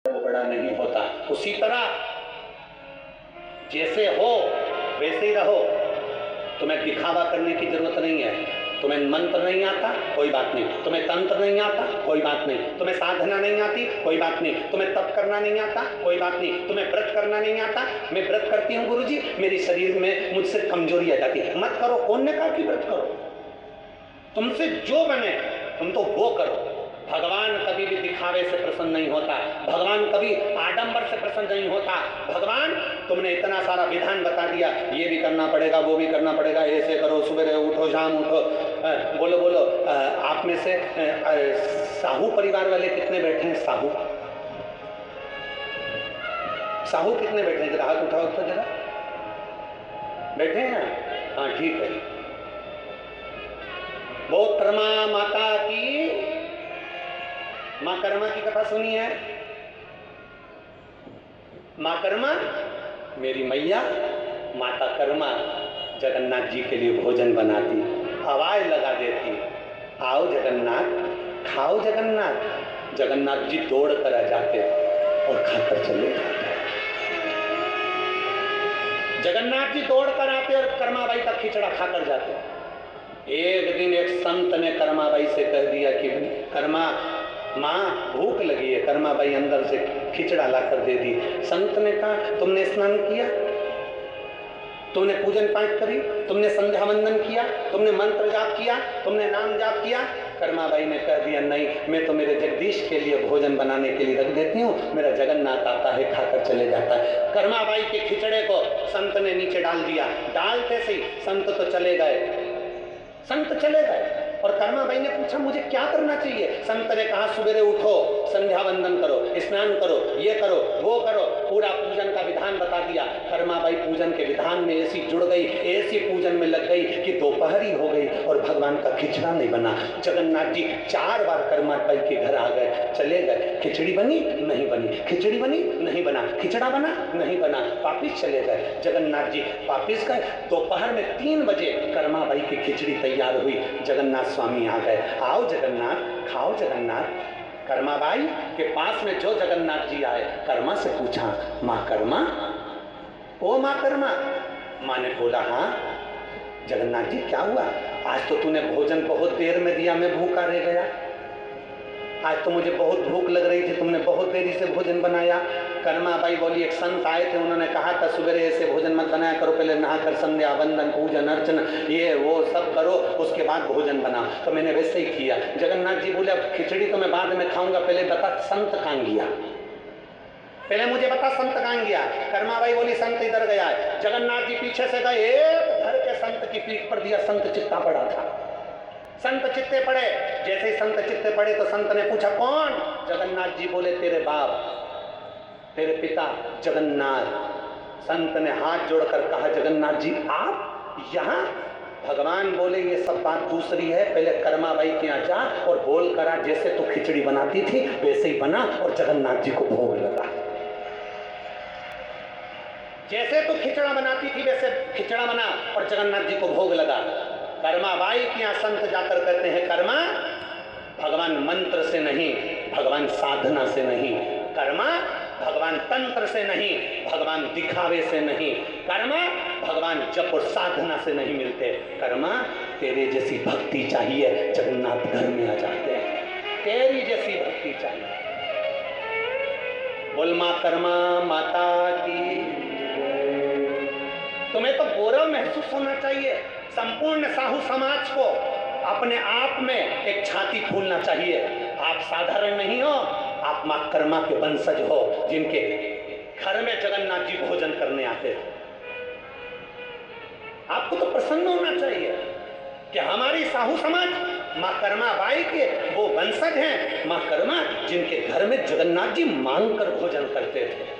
वो बड़ा नहीं होता। उसी तरह जैसे हो वैसे ही रहो, तुम्हें दिखावा करने की जरूरत नहीं है। तुम्हें मंत्र नहीं आता, कोई बात नहीं। तुम्हें तंत्र नहीं आता, कोई बात नहीं। तुम्हें साधना नहीं आती, कोई बात नहीं। तुम्हें तप करना नहीं आता, कोई बात नहीं। तुम्हें व्रत करना नहीं आता, मैं व्रत करती हूँ गुरुजी, मेरे शरीर में मुझसे कमजोरी आ जाती है। मत करो, कौन ने कहा कि व्रत करो? तुमसे जो बने तुम तो वो करो। भगवान कभी भी दिखावे से प्रसन्न नहीं होता, भगवान कभी आडंबर से प्रसन्न नहीं होता। भगवान तुमने इतना सारा विधान बता दिया, ये भी करना पड़ेगा, वो भी करना पड़ेगा, ऐसे करो, सुबह उठो, शाम उठो। बोलो बोलो, आप में से साहू परिवार वाले कितने बैठे हैं? साहू साहू कितने बैठे हैं? जरा हाथ उठाओ तो जरा। बैठे हैं ना? हाँ ठीक है। वो कर्मा माता की, माँ कर्मा की कथा सुनी है? माँ कर्मा मेरी मैया, माता कर्मा जगन्नाथ जी के लिए भोजन बनाती, आवाज लगा देती, आओ जगन्नाथ, खाओ जगन्नाथ। जगन्नाथ जी दौड़ कर आ जाते और खाकर चले जाते। जगन्नाथ जी दौड़ कर आते और कर्माबाई का खिचड़ा खाकर जाते। एक दिन एक संत ने कर्माबाई से कह दिया कि कर्मा माँ भूख लगी है। कर्माबाई अंदर से खिचड़ा लाकर दे दी। संत ने कहा तुमने स्नान किया, तुमने पूजन पाठ करी, तुमने संध्या वंदन किया, तुमने मंत्र जाप किया, तुमने नाम जाप किया? कर्माबाई ने कह दिया नहीं, मैं तो मेरे जगदीश के लिए भोजन बनाने के लिए रख देती हूँ, मेरा जगन्नाथ आता है खाकर चले जाता है। कर्माबाई के खिचड़े को संत ने नीचे डाल दिया। डालते से संत तो चले गए, संत चले गए। और कर्माबाई ने पूछा मुझे क्या करना चाहिए? संत ने कहा सुबह उठो, संध्या वंदन करो, स्नान करो, ये करो, वो करो, पूरा पूजन का विधान बता दिया। कर्माबाई पूजन के विधान में ऐसी जुड़ गई, ऐसी पूजन में लग गई कि दोपहरी हो गई और भगवान का खिचड़ा नहीं बना। जगन्नाथ जी 4 बार कर्माबाई के घर आ गए, चले गए। खिचड़ी बनी नहीं बनी, खिचड़ी बनी नहीं बना, खिचड़ा बना नहीं बना, वापिस चले गए। जगन्नाथ जी वापिस गए। दोपहर में 3 बजे कर्माबाई की खिचड़ी तैयार हुई। जगन्नाथ स्वामी आ गए, आओ जगन्नाथ, खाओ जगन्नाथ। कर्माबाई के पास में जो जगन्नाथ जी आए, कर्मा से पूछा माँ कर्मा, ओ माँ कर्मा। माँ ने बोला हाँ जगन्नाथ जी क्या हुआ? आज तो तूने भोजन बहुत देर में दिया, मैं भूखा रह गया। आज तो मुझे बहुत भूख लग रही थी, तुमने बहुत देरी से भोजन बनाया। कर्माबाई बोली एक संत आए थे, उन्होंने कहा था सुबह ऐसे भोजन मत बनाया करो, पहले नहाकर संध्या वंदन पूजन अर्चन ये वो सब करो, उसके बाद भोजन बनाओ। तो मैंने वैसे ही किया। जगन्नाथ जी बोले अब खिचड़ी तो मैं बाद में खाऊंगा, पहले बता संत कहाँ गया, पहले मुझे बता संत कहाँ गया। कर्माबाई बोली संत इधर गया है। जगन्नाथ जी पीछे से गए, एक धर के संत की पीठ पर दिया, संत चित्ता पड़ा था। संत चित्ते पड़े। जैसे ही संत चित्ते पड़े तो संत ने पूछा कौन? जगन्नाथ जी बोले तेरे बाप, तेरे पिता जगन्नाथ। संत ने हाथ जोड़कर कहा जगन्नाथ जी आप यहाँ? भगवान बोले ये सब बात दूसरी है, पहले कर्माबाई के यहाँ जा और बोल करा जैसे तू खिचड़ी बनाती थी वैसे ही बना और जगन्नाथ जी को भोग लगा। जैसे तू खिचड़ा बनाती थी वैसे खिचड़ा बना और जगन्नाथ जी को भोग लगा। कर्माबाई के यहाँ संत जाकर कहते हैं कर्मा भगवान मंत्र से नहीं, भगवान साधना से नहीं, कर्मा भगवान तंत्र से नहीं, भगवान दिखावे से नहीं, कर्मा भगवान जप और साधना से नहीं मिलते। कर्मा तेरे जैसी भक्ति चाहिए, जगन्नाथ घर में आ जाते हैं। तेरी जैसी भक्ति चाहिए। बोल माँ कर्मा माता की। तुम्हें तो गौरव महसूस होना चाहिए। संपूर्ण साहू समाज को अपने आप में एक छाती फूलना चाहिए। आप साधारण नहीं हो, आप माँ कर्मा के वंशज हो, जिनके घर में जगन्नाथ जी भोजन करने आते थे। आपको तो प्रसन्न होना चाहिए कि हमारी साहू समाज माँ कर्मा बाई के वो वंशज हैं। माँ कर्मा जिनके घर में जगन्नाथ जी मांग कर भोजन करते थे।